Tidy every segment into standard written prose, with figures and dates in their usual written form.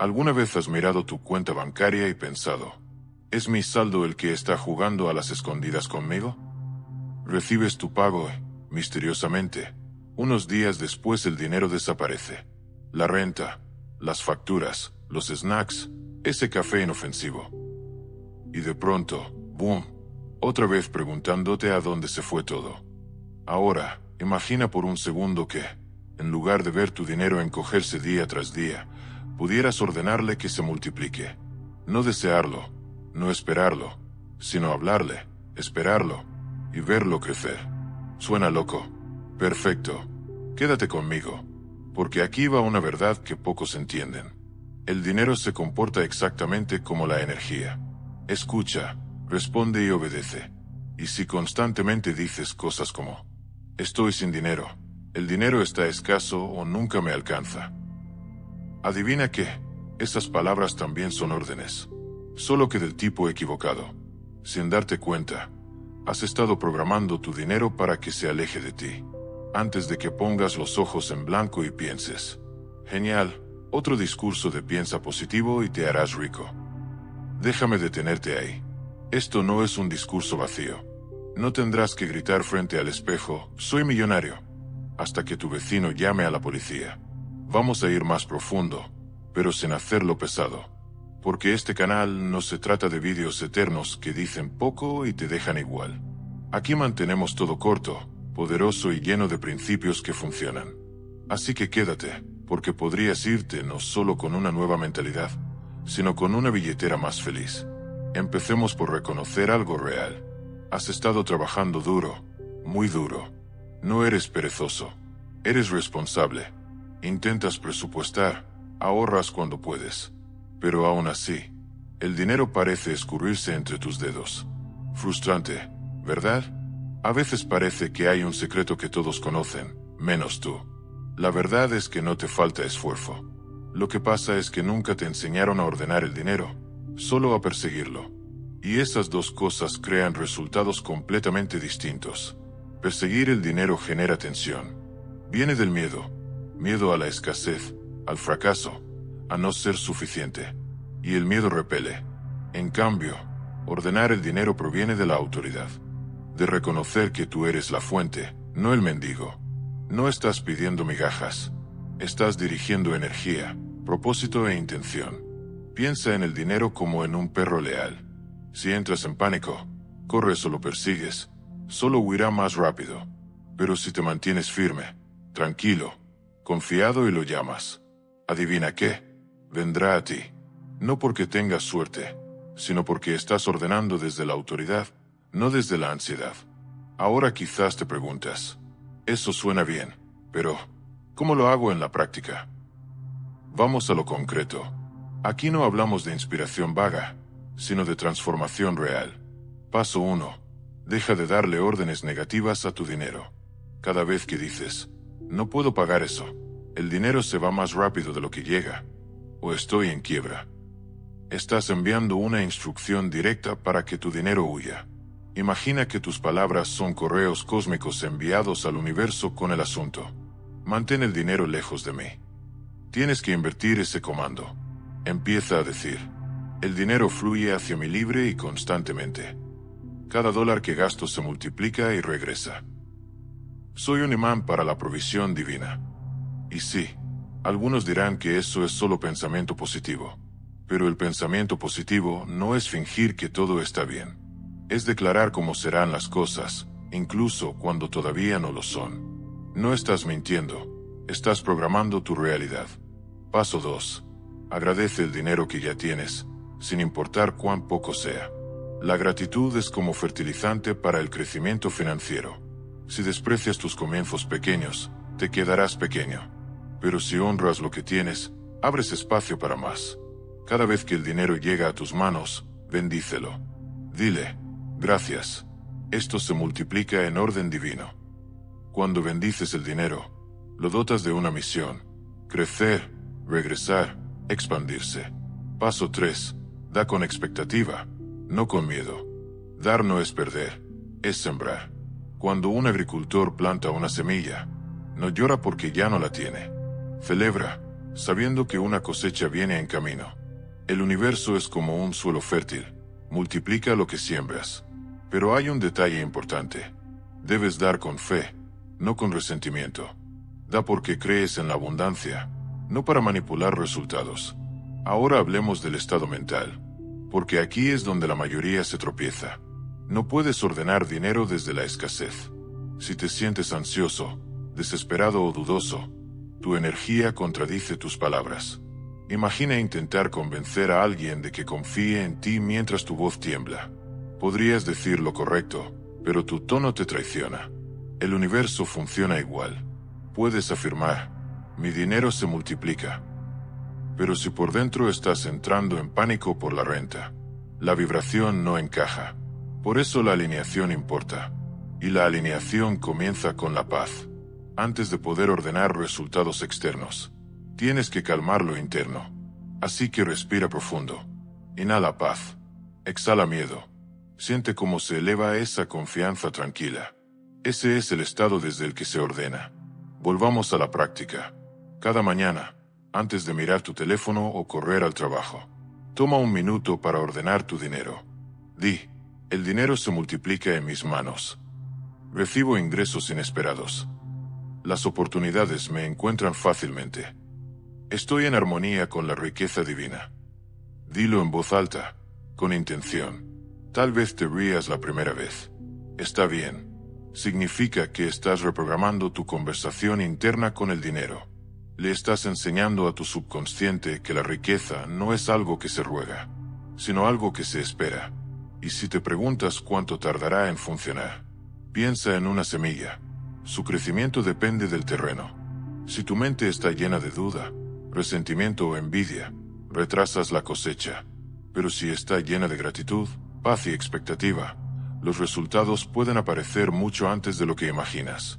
¿Alguna vez has mirado tu cuenta bancaria y pensado, ¿es mi saldo el que está jugando a las escondidas conmigo? Recibes tu pago y, misteriosamente, unos días después el dinero desaparece. La renta, las facturas, los snacks, ese café inofensivo. Y de pronto, ¡boom!, otra vez preguntándote a dónde se fue todo. Ahora, imagina por un segundo que, en lugar de ver tu dinero encogerse día tras día, pudieras ordenarle que se multiplique. No desearlo, no esperarlo, sino hablarle, esperarlo y verlo crecer. ¿Suena loco? Perfecto. Quédate conmigo, porque aquí va una verdad que pocos entienden. El dinero se comporta exactamente como la energía. Escucha, responde y obedece. Y si constantemente dices cosas como, estoy sin dinero, el dinero está escaso o nunca me alcanza. Adivina qué, esas palabras también son órdenes, solo que del tipo equivocado. Sin darte cuenta, has estado programando tu dinero para que se aleje de ti, antes de que pongas los ojos en blanco y pienses, genial, otro discurso de piensa positivo y te harás rico. Déjame detenerte ahí. Esto no es un discurso vacío. No tendrás que gritar frente al espejo, soy millonario, hasta que tu vecino llame a la policía. Vamos a ir más profundo, pero sin hacerlo pesado. Porque este canal no se trata de vídeos eternos que dicen poco y te dejan igual. Aquí mantenemos todo corto, poderoso y lleno de principios que funcionan. Así que quédate, porque podrías irte no solo con una nueva mentalidad, sino con una billetera más feliz. Empecemos por reconocer algo real. Has estado trabajando duro, muy duro. No eres perezoso. Eres responsable. Intentas presupuestar, ahorras cuando puedes. Pero aún así, el dinero parece escurrirse entre tus dedos. Frustrante, ¿verdad? A veces parece que hay un secreto que todos conocen, menos tú. La verdad es que no te falta esfuerzo. Lo que pasa es que nunca te enseñaron a ordenar el dinero, solo a perseguirlo. Y esas dos cosas crean resultados completamente distintos. Perseguir el dinero genera tensión. Viene del miedo. Miedo a la escasez, al fracaso, a no ser suficiente. Y el miedo repele. En cambio, ordenar el dinero proviene de la autoridad. De reconocer que tú eres la fuente, no el mendigo. No estás pidiendo migajas. Estás dirigiendo energía, propósito e intención. Piensa en el dinero como en un perro leal. Si entras en pánico, corres o lo persigues, solo huirá más rápido. Pero si te mantienes firme, tranquilo, confiado y lo llamas, adivina qué, vendrá a ti. No porque tengas suerte, sino porque estás ordenando desde la autoridad, no desde la ansiedad. Ahora quizás te preguntas, eso suena bien, pero ¿cómo lo hago en la práctica? Vamos a lo concreto. Aquí no hablamos de inspiración vaga, sino de transformación real. Paso 1. Deja de darle órdenes negativas a tu dinero. Cada vez que dices, no puedo pagar eso, el dinero se va más rápido de lo que llega, o estoy en quiebra. Estás enviando una instrucción directa para que tu dinero huya. Imagina que tus palabras son correos cósmicos enviados al universo con el asunto. Mantén el dinero lejos de mí. Tienes que invertir ese comando. Empieza a decir, el dinero fluye hacia mí libre y constantemente. Cada dólar que gasto se multiplica y regresa. Soy un imán para la provisión divina. Y sí, algunos dirán que eso es solo pensamiento positivo. Pero el pensamiento positivo no es fingir que todo está bien. Es declarar cómo serán las cosas, incluso cuando todavía no lo son. No estás mintiendo, estás programando tu realidad. Paso 2. Agradece el dinero que ya tienes, sin importar cuán poco sea. La gratitud es como fertilizante para el crecimiento financiero. Si desprecias tus comienzos pequeños, te quedarás pequeño. Pero si honras lo que tienes, abres espacio para más. Cada vez que el dinero llega a tus manos, bendícelo. Dile, gracias. Esto se multiplica en orden divino. Cuando bendices el dinero, lo dotas de una misión: crecer, regresar, expandirse. Paso 3. Da con expectativa, no con miedo. Dar no es perder, es sembrar. Cuando un agricultor planta una semilla, no llora porque ya no la tiene. Celebra, sabiendo que una cosecha viene en camino. El universo es como un suelo fértil, multiplica lo que siembras. Pero hay un detalle importante. Debes dar con fe, no con resentimiento. Da porque crees en la abundancia, no para manipular resultados. Ahora hablemos del estado mental, porque aquí es donde la mayoría se tropieza. No puedes ordenar dinero desde la escasez. Si te sientes ansioso, desesperado o dudoso, tu energía contradice tus palabras. Imagina intentar convencer a alguien de que confíe en ti mientras tu voz tiembla. Podrías decir lo correcto, pero tu tono te traiciona. El universo funciona igual. Puedes afirmar, mi dinero se multiplica. Pero si por dentro estás entrando en pánico por la renta, la vibración no encaja. Por eso la alineación importa. Y la alineación comienza con la paz. Antes de poder ordenar resultados externos, tienes que calmar lo interno. Así que respira profundo. Inhala paz. Exhala miedo. Siente cómo se eleva esa confianza tranquila. Ese es el estado desde el que se ordena. Volvamos a la práctica. Cada mañana, antes de mirar tu teléfono o correr al trabajo, toma un minuto para ordenar tu dinero. Di, el dinero se multiplica en mis manos. Recibo ingresos inesperados. Las oportunidades me encuentran fácilmente. Estoy en armonía con la riqueza divina. Dilo en voz alta, con intención. Tal vez te rías la primera vez. Está bien. Significa que estás reprogramando tu conversación interna con el dinero. Le estás enseñando a tu subconsciente que la riqueza no es algo que se ruega, sino algo que se espera. Y si te preguntas cuánto tardará en funcionar, piensa en una semilla. Su crecimiento depende del terreno. Si tu mente está llena de duda, resentimiento o envidia, retrasas la cosecha. Pero si está llena de gratitud, paz y expectativa, los resultados pueden aparecer mucho antes de lo que imaginas.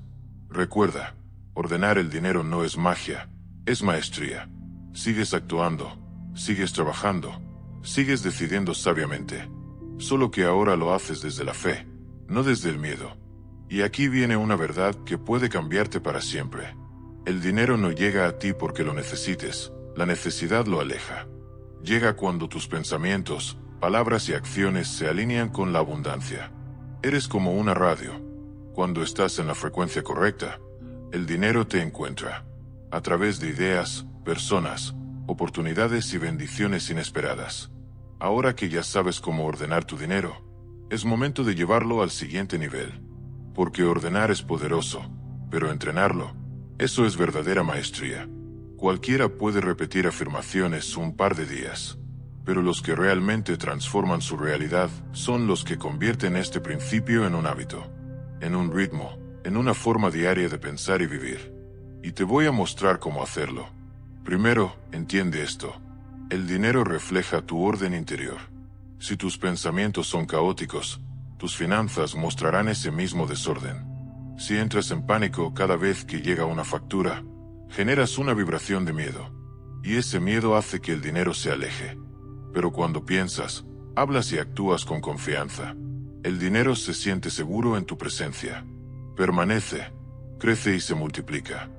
Recuerda, ordenar el dinero no es magia, es maestría. Sigues actuando, sigues trabajando, sigues decidiendo sabiamente. Solo que ahora lo haces desde la fe, no desde el miedo. Y aquí viene una verdad que puede cambiarte para siempre. El dinero no llega a ti porque lo necesites, la necesidad lo aleja. Llega cuando tus pensamientos, palabras y acciones se alinean con la abundancia. Eres como una radio. Cuando estás en la frecuencia correcta, el dinero te encuentra. A través de ideas, personas, oportunidades y bendiciones inesperadas. Ahora que ya sabes cómo ordenar tu dinero, es momento de llevarlo al siguiente nivel. Porque ordenar es poderoso, pero entrenarlo, eso es verdadera maestría. Cualquiera puede repetir afirmaciones un par de días, pero los que realmente transforman su realidad son los que convierten este principio en un hábito, en un ritmo, en una forma diaria de pensar y vivir. Y te voy a mostrar cómo hacerlo. Primero, entiende esto. El dinero refleja tu orden interior. Si tus pensamientos son caóticos, tus finanzas mostrarán ese mismo desorden. Si entras en pánico cada vez que llega una factura, generas una vibración de miedo. Y ese miedo hace que el dinero se aleje. Pero cuando piensas, hablas y actúas con confianza, el dinero se siente seguro en tu presencia. Permanece, crece y se multiplica.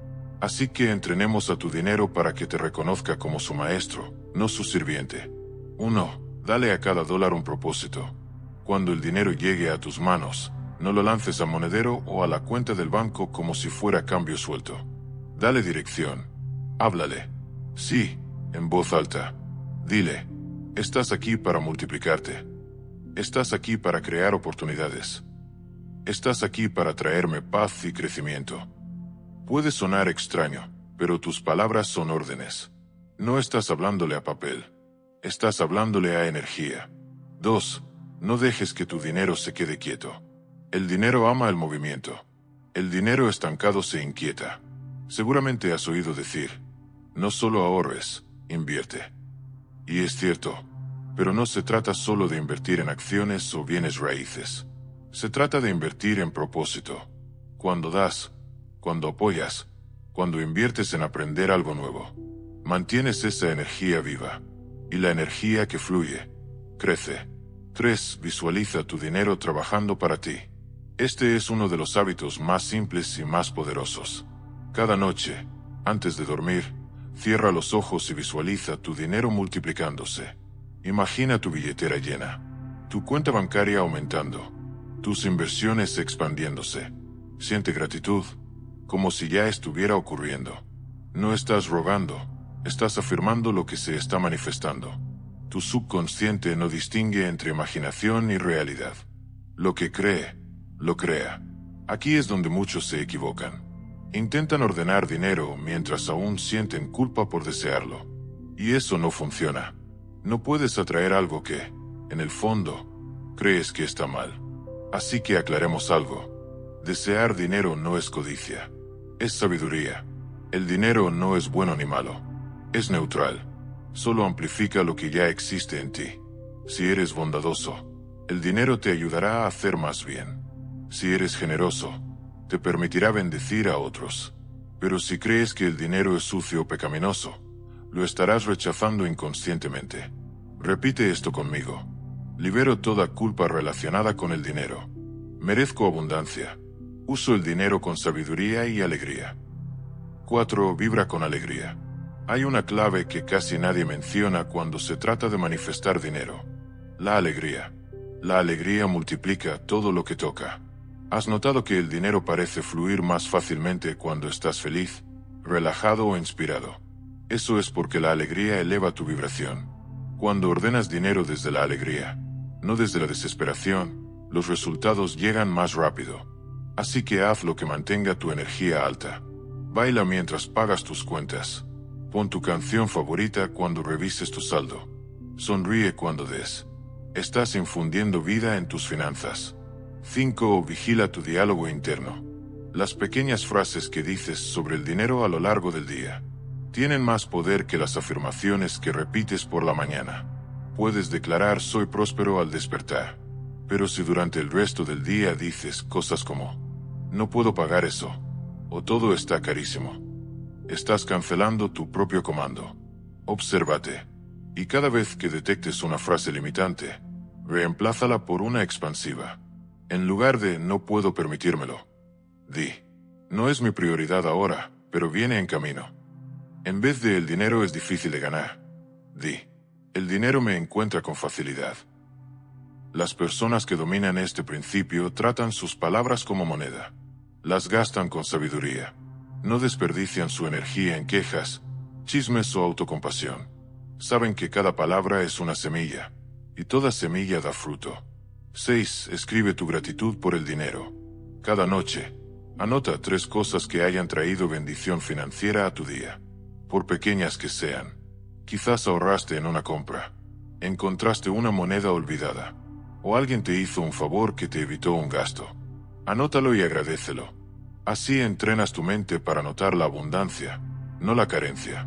Así que entrenemos a tu dinero para que te reconozca como su maestro, no su sirviente. 1. Dale a cada dólar un propósito. Cuando el dinero llegue a tus manos, no lo lances al monedero o a la cuenta del banco como si fuera cambio suelto. Dale dirección. Háblale. Sí, en voz alta. Dile, estás aquí para multiplicarte. Estás aquí para crear oportunidades. Estás aquí para traerme paz y crecimiento. Puede sonar extraño, pero tus palabras son órdenes. No estás hablándole a papel. Estás hablándole a energía. 2. No dejes que tu dinero se quede quieto. El dinero ama el movimiento. El dinero estancado se inquieta. Seguramente has oído decir, no solo ahorres, invierte. Y es cierto, pero no se trata solo de invertir en acciones o bienes raíces. Se trata de invertir en propósito. Cuando das, cuando apoyas, cuando inviertes en aprender algo nuevo, mantienes esa energía viva. Y la energía que fluye, crece. 3. Visualiza tu dinero trabajando para ti. Este es uno de los hábitos más simples y más poderosos. Cada noche, antes de dormir, Cierra los ojos y visualiza tu dinero multiplicándose. Imagina tu billetera llena, tu cuenta bancaria aumentando, tus inversiones expandiéndose. Siente gratitud, como si ya estuviera ocurriendo. No estás rogando, estás afirmando lo que se está manifestando. Tu subconsciente no distingue entre imaginación y realidad. Lo que cree, lo crea. Aquí es donde muchos se equivocan. Intentan ordenar dinero mientras aún sienten culpa por desearlo. Y eso no funciona. No puedes atraer algo que, en el fondo, crees que está mal. Así que aclaremos algo. Desear dinero no es codicia. Es sabiduría. El dinero no es bueno ni malo. Es neutral. Solo amplifica lo que ya existe en ti. Si eres bondadoso, el dinero te ayudará a hacer más bien. Si eres generoso, te permitirá bendecir a otros. Pero si crees que el dinero es sucio o pecaminoso, lo estarás rechazando inconscientemente. Repite esto conmigo. Libero toda culpa relacionada con el dinero. Merezco abundancia. Uso el dinero con sabiduría y alegría. 4. Vibra con alegría. Hay una clave que casi nadie menciona cuando se trata de manifestar dinero. La alegría. La alegría multiplica todo lo que toca. ¿Has notado que el dinero parece fluir más fácilmente cuando estás feliz, relajado o inspirado? Eso es porque la alegría eleva tu vibración. Cuando ordenas dinero desde la alegría, no desde la desesperación, los resultados llegan más rápido. Así que haz lo que mantenga tu energía alta. Baila mientras pagas tus cuentas. Pon tu canción favorita cuando revises tu saldo. Sonríe cuando des. Estás infundiendo vida en tus finanzas. 5. Vigila tu diálogo interno. Las pequeñas frases que dices sobre el dinero a lo largo del día tienen más poder que las afirmaciones que repites por la mañana. Puedes declarar soy próspero al despertar, pero si durante el resto del día dices cosas como no puedo pagar eso, o todo está carísimo, estás cancelando tu propio comando. Obsérvate, y cada vez que detectes una frase limitante, reemplázala por una expansiva. En lugar de no puedo permitírmelo, di no es mi prioridad ahora, pero viene en camino. En vez de el dinero es difícil de ganar, di el dinero me encuentra con facilidad. Las personas que dominan este principio tratan sus palabras como moneda. Las gastan con sabiduría. No desperdician su energía en quejas, chismes o autocompasión. Saben que cada palabra es una semilla, y toda semilla da fruto. 6. Escribe tu gratitud por el dinero. Cada noche, anota 3 cosas que hayan traído bendición financiera a tu día. Por pequeñas que sean. Quizás ahorraste en una compra, encontraste una moneda olvidada, o alguien te hizo un favor que te evitó un gasto. Anótalo y agradécelo. Así entrenas tu mente para notar la abundancia, no la carencia.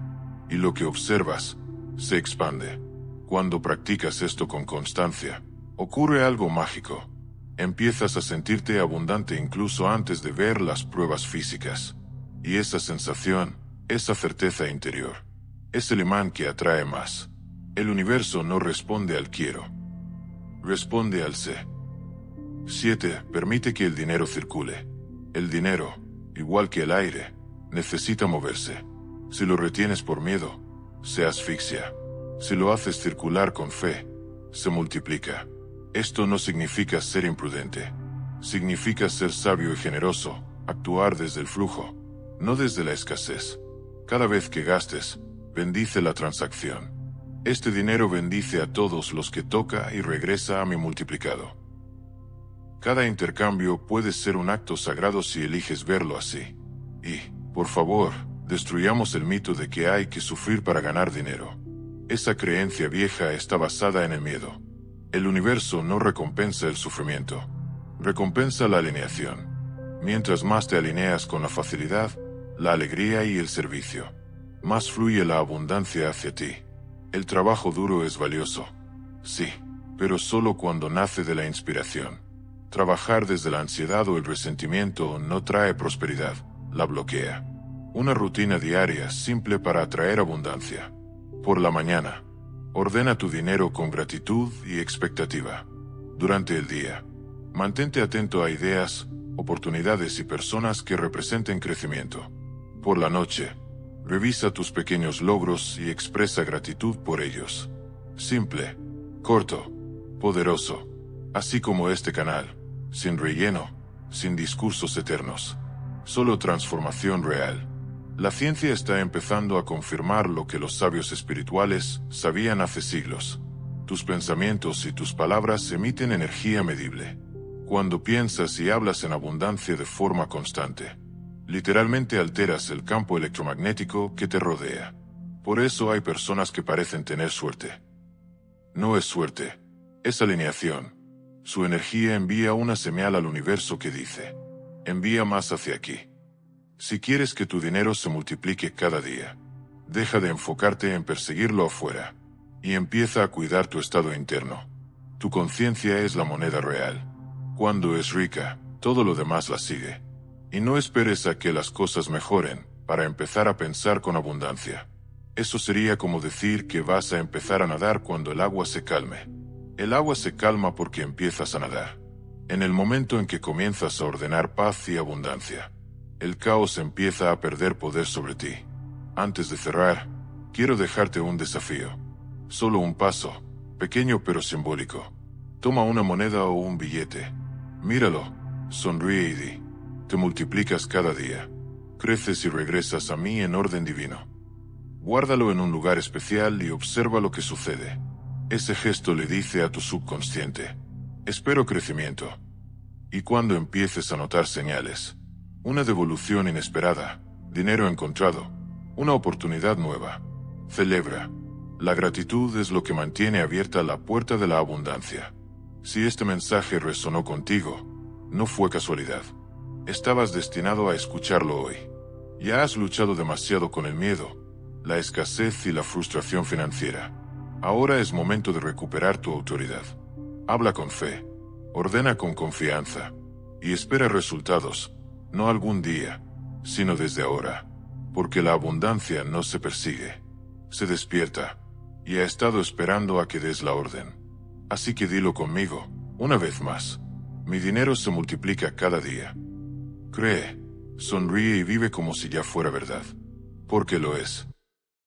Y lo que observas se expande. Cuando practicas esto con constancia, ocurre algo mágico. Empiezas a sentirte abundante incluso antes de ver las pruebas físicas. Y esa sensación, esa certeza interior, es el imán que atrae más. El universo no responde al quiero, responde al sé. 7. Permite que el dinero circule. El dinero, igual que el aire, necesita moverse. Si lo retienes por miedo, se asfixia. Si lo haces circular con fe, se multiplica. Esto no significa ser imprudente. Significa ser sabio y generoso, actuar desde el flujo, no desde la escasez. Cada vez que gastes, bendice la transacción. Este dinero bendice a todos los que toca y regresa a mi multiplicado. Cada intercambio puede ser un acto sagrado si eliges verlo así. Y, por favor, destruyamos el mito de que hay que sufrir para ganar dinero. Esa creencia vieja está basada en el miedo. El universo no recompensa el sufrimiento, recompensa la alineación. Mientras más te alineas con la facilidad, la alegría y el servicio, más fluye la abundancia hacia ti. El trabajo duro es valioso, sí, pero solo cuando nace de la inspiración. Trabajar desde la ansiedad o el resentimiento no trae prosperidad, la bloquea. Una rutina diaria simple para atraer abundancia. Por la mañana, ordena tu dinero con gratitud y expectativa. Durante el día, mantente atento a ideas, oportunidades y personas que representen crecimiento. Por la noche, Revisa tus pequeños logros y expresa gratitud por ellos. Simple, corto, poderoso, así como este canal, sin relleno, sin discursos eternos. Solo transformación real. La ciencia está empezando a confirmar lo que los sabios espirituales sabían hace siglos. Tus pensamientos y tus palabras emiten energía medible. Cuando piensas y hablas en abundancia de forma constante, literalmente alteras el campo electromagnético que te rodea. Por eso hay personas que parecen tener suerte. No es suerte, es alineación. Su energía envía una señal al universo que dice: envía más hacia aquí. Si quieres que tu dinero se multiplique cada día, deja de enfocarte en perseguirlo afuera y empieza a cuidar tu estado interno. Tu conciencia es la moneda real. Cuando es rica, todo lo demás la sigue. Y no esperes a que las cosas mejoren para empezar a pensar con abundancia. Eso sería como decir que vas a empezar a nadar cuando el agua se calme. El agua se calma porque empiezas a nadar. En el momento en que comienzas a ordenar paz y abundancia, el caos empieza a perder poder sobre ti. Antes de cerrar, quiero dejarte un desafío. Solo un paso, pequeño pero simbólico. Toma una moneda o un billete. Míralo, sonríe y di: te multiplicas cada día. Creces y regresas a mí en orden divino. Guárdalo en un lugar especial y observa lo que sucede. Ese gesto le dice a tu subconsciente: espero crecimiento. Y cuando empieces a notar señales, una devolución inesperada, dinero encontrado, una oportunidad nueva, celebra. La gratitud es lo que mantiene abierta la puerta de la abundancia. Si este mensaje resonó contigo, no fue casualidad. Estabas destinado a escucharlo hoy. Ya has luchado demasiado con el miedo, la escasez y la frustración financiera. Ahora es momento de recuperar tu autoridad. Habla con fe, ordena con confianza y espera resultados, no algún día, sino desde ahora. Porque la abundancia no se persigue, se despierta, y ha estado esperando a que des la orden. Así que dilo conmigo, una vez más: mi dinero se multiplica cada día. Cree, sonríe y vive como si ya fuera verdad. Porque lo es.